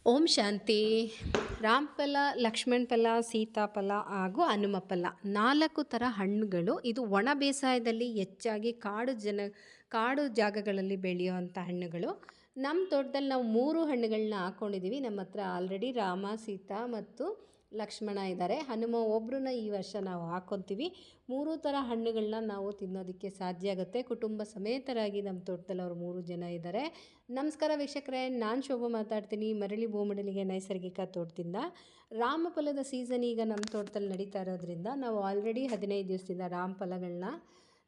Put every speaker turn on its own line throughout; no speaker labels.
ಓಂ ಶಾಂತಿ. ರಾಮಫಲ, ಲಕ್ಷ್ಮಣ ಫಲ, ಸೀತಾಫಲ ಹಾಗೂ ಹನುಮ ಫಲ 4 ಥರ ಹಣ್ಣುಗಳು. ಇದು ಒಣ ಬೇಸಾಯದಲ್ಲಿ ಹೆಚ್ಚಾಗಿ ಕಾಡು ಜಾಗಗಳಲ್ಲಿ ಬೆಳೆಯುವಂಥ ಹಣ್ಣುಗಳು. ನಮ್ಮ ತೋಟದಲ್ಲಿ ನಾವು 3 ಹಣ್ಣುಗಳನ್ನ ಹಾಕ್ಕೊಂಡಿದ್ದೀವಿ. ನಮ್ಮ ಹತ್ರ ಆಲ್ರೆಡಿ ರಾಮ, ಸೀತಾ ಮತ್ತು ಲಕ್ಷ್ಮಣ ಇದ್ದಾರೆ. ಹನುಮ ಒಬ್ಬರನ್ನ ಈ ವರ್ಷ ನಾವು ಹಾಕ್ಕೊತೀವಿ. 3 ಥರ ಹಣ್ಣುಗಳನ್ನ ನಾವು ತಿನ್ನೋದಕ್ಕೆ ಸಾಧ್ಯ ಆಗುತ್ತೆ. ಕುಟುಂಬ ಸಮೇತರಾಗಿ ನಮ್ಮ ತೋಟದಲ್ಲಿ ಅವರು 3 ಜನ ಇದ್ದಾರೆ. ನಮಸ್ಕಾರ ವೀಕ್ಷಕರೇ, ನಾನು ಶೋಭಾ ಮಾತಾಡ್ತೀನಿ. ಮರಳಿ ಭೂಮಡಲಿಗೆ ನೈಸರ್ಗಿಕ ತೋಟದಿಂದ. ರಾಮಫಲದ ಸೀಸನ್ ಈಗ ನಮ್ಮ ತೋಟದಲ್ಲಿ ನಡೀತಾ ಇರೋದ್ರಿಂದ ನಾವು ಆಲ್ರೆಡಿ 15 ದಿವಸದಿಂದ ರಾಮಫಲಗಳನ್ನ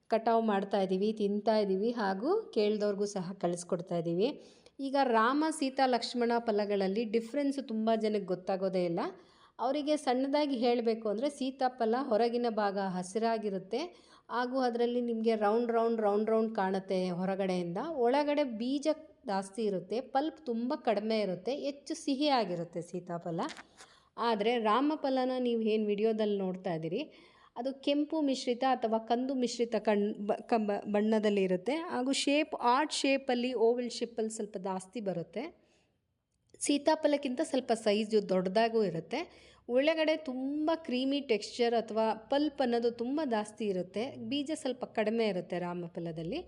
ಕಟಾವು ಮಾಡ್ತಾಯಿದ್ದೀವಿ, ತಿಂತಾಯಿದ್ದೀವಿ, ಹಾಗೂ ಕೇಳಿದವ್ರಿಗೂ ಸಹ ಕಳಿಸ್ಕೊಡ್ತಾ ಇದ್ದೀವಿ. ಈಗ ರಾಮ, ಸೀತಾ, ಲಕ್ಷ್ಮಣ ಫಲಗಳಲ್ಲಿ ಡಿಫ್ರೆನ್ಸ್ ತುಂಬ ಜನಕ್ಕೆ ಗೊತ್ತಾಗೋದೇ ಇಲ್ಲ. ಅವರಿಗೆ ಸಣ್ಣದಾಗಿ ಹೇಳಬೇಕು ಅಂದರೆ, ಸೀತಾಫಲ ಹೊರಗಿನ ಭಾಗ ಹಸಿರಾಗಿರುತ್ತೆ, ಹಾಗೂ ಅದರಲ್ಲಿ ನಿಮಗೆ ರೌಂಡ್ ಕಾಣುತ್ತೆ ಹೊರಗಡೆಯಿಂದ. ಒಳಗಡೆ ಬೀಜ ಜಾಸ್ತಿ ಇರುತ್ತೆ, ಪಲ್ಪ್ ತುಂಬ ಕಡಿಮೆ ಇರುತ್ತೆ, ಹೆಚ್ಚು ಸಿಹಿಯಾಗಿರುತ್ತೆ ಸೀತಾಫಲ. ಆದರೆ ರಾಮಫಲನ ನೀವು ಏನು ವಿಡಿಯೋದಲ್ಲಿ ನೋಡ್ತಾ ಇದ್ದೀರಿ, ಅದು ಕೆಂಪು ಮಿಶ್ರಿತ ಅಥವಾ ಕಂದು ಮಿಶ್ರಿತ ಬಣ್ಣದಲ್ಲಿ ಇರುತ್ತೆ, ಹಾಗೂ ಆರ್ಟ್ ಶೇಪಲ್ಲಿ, ಓವಲ್ ಶೇಪಲ್ಲಿ ಸ್ವಲ್ಪ ಜಾಸ್ತಿ ಬರುತ್ತೆ. ಸೀತಾಫಲಕ್ಕಿಂತ ಸ್ವಲ್ಪ ಸೈಜು ದೊಡ್ಡದಾಗೂ ಇರುತ್ತೆ. ಒಳಗಡೆ ತುಂಬ ಕ್ರೀಮಿ ಟೆಕ್ಸ್ಚರ್ ಅಥವಾ ಪಲ್ಪ್ ಅನ್ನೋದು ತುಂಬ ಜಾಸ್ತಿ ಇರುತ್ತೆ. ಬೀಜ ಸ್ವಲ್ಪ ಕಡಿಮೆ ಇರುತ್ತೆ ರಾಮಫಲದಲ್ಲಿ.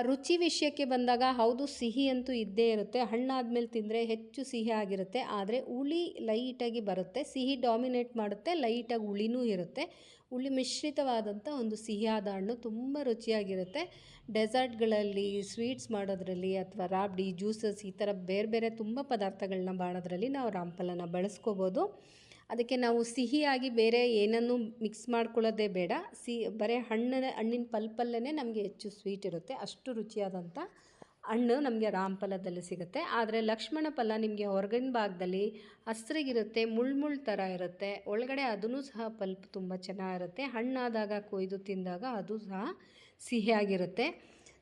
ರುಚಿ ವಿಷಯಕ್ಕೆ ಬಂದಾಗ ಹೌದು, ಸಿಹಿ ಅಂತೂ ಇದ್ದೇ ಇರುತ್ತೆ. ಹಣ್ಣಾದ್ಮೇಲೆ ತಿಂದರೆ ಹೆಚ್ಚು ಸಿಹಿ ಆಗಿರುತ್ತೆ, ಆದರೆ ಹುಳಿ ಲೈಟಾಗಿ ಬರುತ್ತೆ. ಸಿಹಿ ಡಾಮಿನೇಟ್ ಮಾಡುತ್ತೆ, ಲೈಟಾಗಿ ಹುಳಿನೂ ಇರುತ್ತೆ. ಹುಳಿ ಮಿಶ್ರಿತವಾದಂಥ ಒಂದು ಸಿಹಿಯಾದ ಹಣ್ಣು, ತುಂಬ ರುಚಿಯಾಗಿರುತ್ತೆ. ಡೆಸರ್ಟ್ಗಳಲ್ಲಿ, ಸ್ವೀಟ್ಸ್ ಮಾಡೋದ್ರಲ್ಲಿ, ಅಥವಾ ರಾಬ್ಡಿ, ಜ್ಯೂಸಸ್, ಈ ಥರ ಬೇರೆ ಬೇರೆ ತುಂಬ ಪದಾರ್ಥಗಳನ್ನ ಮಾಡೋದ್ರಲ್ಲಿ ನಾವು ರಾಮಫಲನ ಬಳಸ್ಕೋಬೋದು. ಅದಕ್ಕೆ ನಾವು ಸಿಹಿಯಾಗಿ ಬೇರೆ ಏನನ್ನೂ ಮಿಕ್ಸ್ ಮಾಡ್ಕೊಳ್ಳೋದೇ ಬೇಡ. ಬರೀ ಹಣ್ಣಿನ ಪಲ್ಪಲ್ಲೇ ನಮಗೆ ಹೆಚ್ಚು ಸ್ವೀಟ್ ಇರುತ್ತೆ. ಅಷ್ಟು ರುಚಿಯಾದಂಥ ಹಣ್ಣು ನಮಗೆ ರಾಮಫಲದಲ್ಲಿ ಸಿಗುತ್ತೆ. ಆದರೆ ಲಕ್ಷ್ಮಣ ಫಲ ನಿಮಗೆ ಹೊರಗಿನ ಭಾಗದಲ್ಲಿ ಹಸ್ರಿಗಿರುತ್ತೆ, ಮುಳ್ಳು ಥರ ಇರುತ್ತೆ. ಒಳಗಡೆ ಅದೂ ಸಹ ಪಲ್ಪ್ ತುಂಬ ಚೆನ್ನಾಗಿರುತ್ತೆ. ಹಣ್ಣಾದಾಗ ಕೊಯ್ದು ತಿಂದಾಗ ಅದು ಸಹ ಸಿಹಿಯಾಗಿರುತ್ತೆ.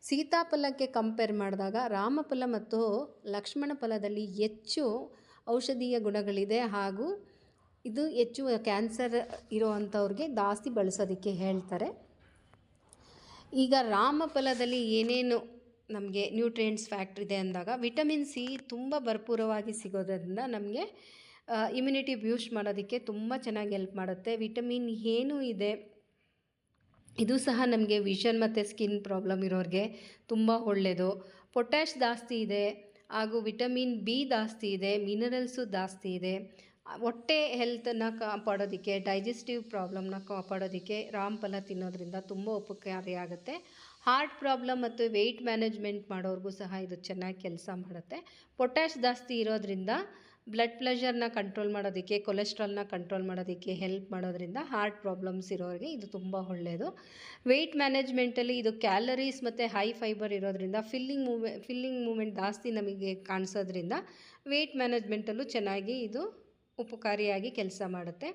ಸೀತಾಫಲಕ್ಕೆ ಕಂಪೇರ್ ಮಾಡಿದಾಗ ರಾಮಫಲ ಮತ್ತು ಲಕ್ಷ್ಮಣ ಫಲದಲ್ಲಿ ಹೆಚ್ಚು ಔಷಧೀಯ ಗುಣಗಳಿದೆ, ಹಾಗೂ ಇದು ಹೆಚ್ಚು ಕ್ಯಾನ್ಸರ್ ಇರೋವಂಥವ್ರಿಗೆ ಜಾಸ್ತಿ ಬಳಸೋದಕ್ಕೆ ಹೇಳ್ತಾರೆ. ಈಗ ರಾಮಫಲದಲ್ಲಿ ಏನೇನು ನಮಗೆ ನ್ಯೂಟ್ರಿಯೆಂಟ್ಸ್ ಫ್ಯಾಕ್ಟ್ರ್ ಇದೆ ಅಂದಾಗ, ವಿಟಮಿನ್ ಸಿ ತುಂಬ ಭರ್ಪೂರವಾಗಿ ಸಿಗೋದ್ರಿಂದ ನಮಗೆ ಇಮ್ಯುನಿಟಿ ಬೂಸ್ಟ್ ಮಾಡೋದಕ್ಕೆ ತುಂಬ ಚೆನ್ನಾಗಿ ಹೆಲ್ಪ್ ಮಾಡುತ್ತೆ. ವಿಟಮಿನ್ ಏನೂ ಇದೆ, ಇದು ಸಹ ನಮಗೆ ವಿಷನ್ ಮತ್ತು ಸ್ಕಿನ್ ಪ್ರಾಬ್ಲಮ್ ಇರೋರಿಗೆ ತುಂಬ ಒಳ್ಳೆಯದು. ಪೊಟ್ಯಾಶ್ ಜಾಸ್ತಿ ಇದೆ, ಹಾಗೂ ವಿಟಮಿನ್ ಬಿ ಜಾಸ್ತಿ ಇದೆ, ಮಿನರಲ್ಸು ಜಾಸ್ತಿ ಇದೆ. ಹೊಟ್ಟೆ ಹೆಲ್ತನ್ನು ಕಾಪಾಡೋದಕ್ಕೆ, ಡೈಜೆಸ್ಟಿವ್ ಪ್ರಾಬ್ಲಮ್ನ ಕಾಪಾಡೋದಕ್ಕೆ ರಾಮಫಲ ತಿನ್ನೋದ್ರಿಂದ ತುಂಬ ಉಪಕಾರಿಯಾಗುತ್ತೆ. ಹಾರ್ಟ್ ಪ್ರಾಬ್ಲಮ್ ಮತ್ತು ವೆಯ್ಟ್ ಮ್ಯಾನೇಜ್ಮೆಂಟ್ ಮಾಡೋರಿಗೂ ಸಹ ಇದು ಚೆನ್ನಾಗಿ ಕೆಲಸ ಮಾಡುತ್ತೆ. ಪೊಟ್ಯಾಶ್ ಜಾಸ್ತಿ ಇರೋದ್ರಿಂದ ಬ್ಲಡ್ ಪ್ರೆಷರ್ನ ಕಂಟ್ರೋಲ್ ಮಾಡೋದಕ್ಕೆ, ಕೊಲೆಸ್ಟ್ರಾಲ್ನ ಕಂಟ್ರೋಲ್ ಮಾಡೋದಕ್ಕೆ ಹೆಲ್ಪ್ ಮಾಡೋದ್ರಿಂದ ಹಾರ್ಟ್ ಪ್ರಾಬ್ಲಮ್ಸ್ ಇರೋರಿಗೆ ಇದು ತುಂಬ ಒಳ್ಳೆಯದು. ವೆಯ್ಟ್ ಮ್ಯಾನೇಜ್ಮೆಂಟಲ್ಲಿ ಇದು ಕ್ಯಾಲರೀಸ್ ಮತ್ತು ಹೈ ಫೈಬರ್ ಇರೋದ್ರಿಂದ ಫಿಲ್ಲಿಂಗ್ ಮೂಮೆಂಟ್ ಜಾಸ್ತಿ ನಮಗೆ ಕಾಣಿಸೋದ್ರಿಂದ ವೆಯ್ಟ್ ಮ್ಯಾನೇಜ್ಮೆಂಟಲ್ಲೂ ಚೆನ್ನಾಗಿ ಇದು ಉಪಕಾರಿಯಾಗಿ ಕೆಲಸ ಮಾಡುತ್ತೆ.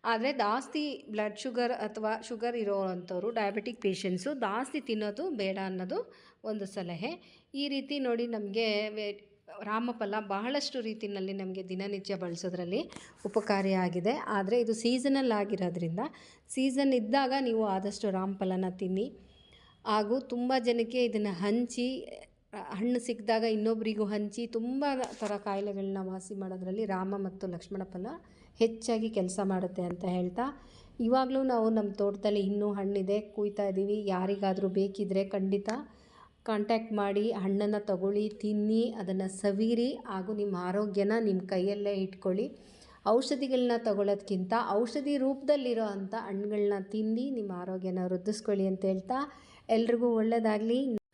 ಆದರೆ ಜಾಸ್ತಿ ಬ್ಲಡ್ ಶುಗರ್ ಅಥವಾ ಶುಗರ್ ಇರೋವಂಥವ್ರು, ಡಯಾಬಿಟಿಕ್ ಪೇಷಂಟ್ಸು ಜಾಸ್ತಿ ತಿನ್ನೋದು ಬೇಡ ಅನ್ನೋದು ಒಂದು ಸಲಹೆ. ಈ ರೀತಿ ನೋಡಿ, ನಮಗೆ ರಾಮಫಲ ಬಹಳಷ್ಟು ರೀತಿಯಲ್ಲಿ ನಮಗೆ ದಿನನಿತ್ಯ ಬಳಸೋದ್ರಲ್ಲಿ ಉಪಕಾರಿಯಾಗಿದೆ. ಆದರೆ ಇದು ಸೀಸನಲ್ ಆಗಿರೋದ್ರಿಂದ, ಸೀಸನ್ ಇದ್ದಾಗ ನೀವು ಆದಷ್ಟು ರಾಮಫಲನ ತಿನ್ನಿ. ಹಾಗೂ ತುಂಬ ಜನಕ್ಕೆ ಇದನ್ನು ಹಂಚಿ, ಹಣ್ಣು ಸಿಕ್ಕಿದಾಗ ಇನ್ನೊಬ್ಬರಿಗೂ ಹಂಚಿ ತುಂಬ ಥರ ಕಾಯಿಲೆಗಳನ್ನ ವಾಸಿ ಮಾಡೋದ್ರಲ್ಲಿ ರಾಮ ಮತ್ತು ಲಕ್ಷ್ಮಣ ಫಲ ಹೆಚ್ಚಾಗಿ ಕೆಲಸ ಮಾಡುತ್ತೆ ಅಂತ ಹೇಳ್ತಾ, ಇವಾಗಲೂ ನಾವು ನಮ್ಮ ತೋಟದಲ್ಲಿ ಇನ್ನೂ ಹಣ್ಣಿದೆ, ಕುಯ್ತಾ ಇದ್ದೀವಿ. ಯಾರಿಗಾದರೂ ಬೇಕಿದ್ದರೆ ಖಂಡಿತ ಕಾಂಟ್ಯಾಕ್ಟ್ ಮಾಡಿ, ಹಣ್ಣನ್ನು ತಗೊಳ್ಳಿ, ತಿನ್ನಿ, ಅದನ್ನು ಸವಿರಿ, ಹಾಗೂ ನಿಮ್ಮ ಆರೋಗ್ಯನ ನಿಮ್ಮ ಕೈಯಲ್ಲೇ ಇಟ್ಕೊಳ್ಳಿ. ಔಷಧಿಗಳನ್ನ ತಗೊಳ್ಳೋದ್ಕಿಂತ ಔಷಧಿ ರೂಪದಲ್ಲಿರೋ ಅಂಥ ಹಣ್ಣುಗಳನ್ನ ತಿಂದು ನಿಮ್ಮ ಆರೋಗ್ಯನ ವೃದ್ಧಿಸ್ಕೊಳ್ಳಿ ಅಂತ ಹೇಳ್ತಾ, ಎಲ್ರಿಗೂ ಒಳ್ಳೆಯದಾಗಲಿ.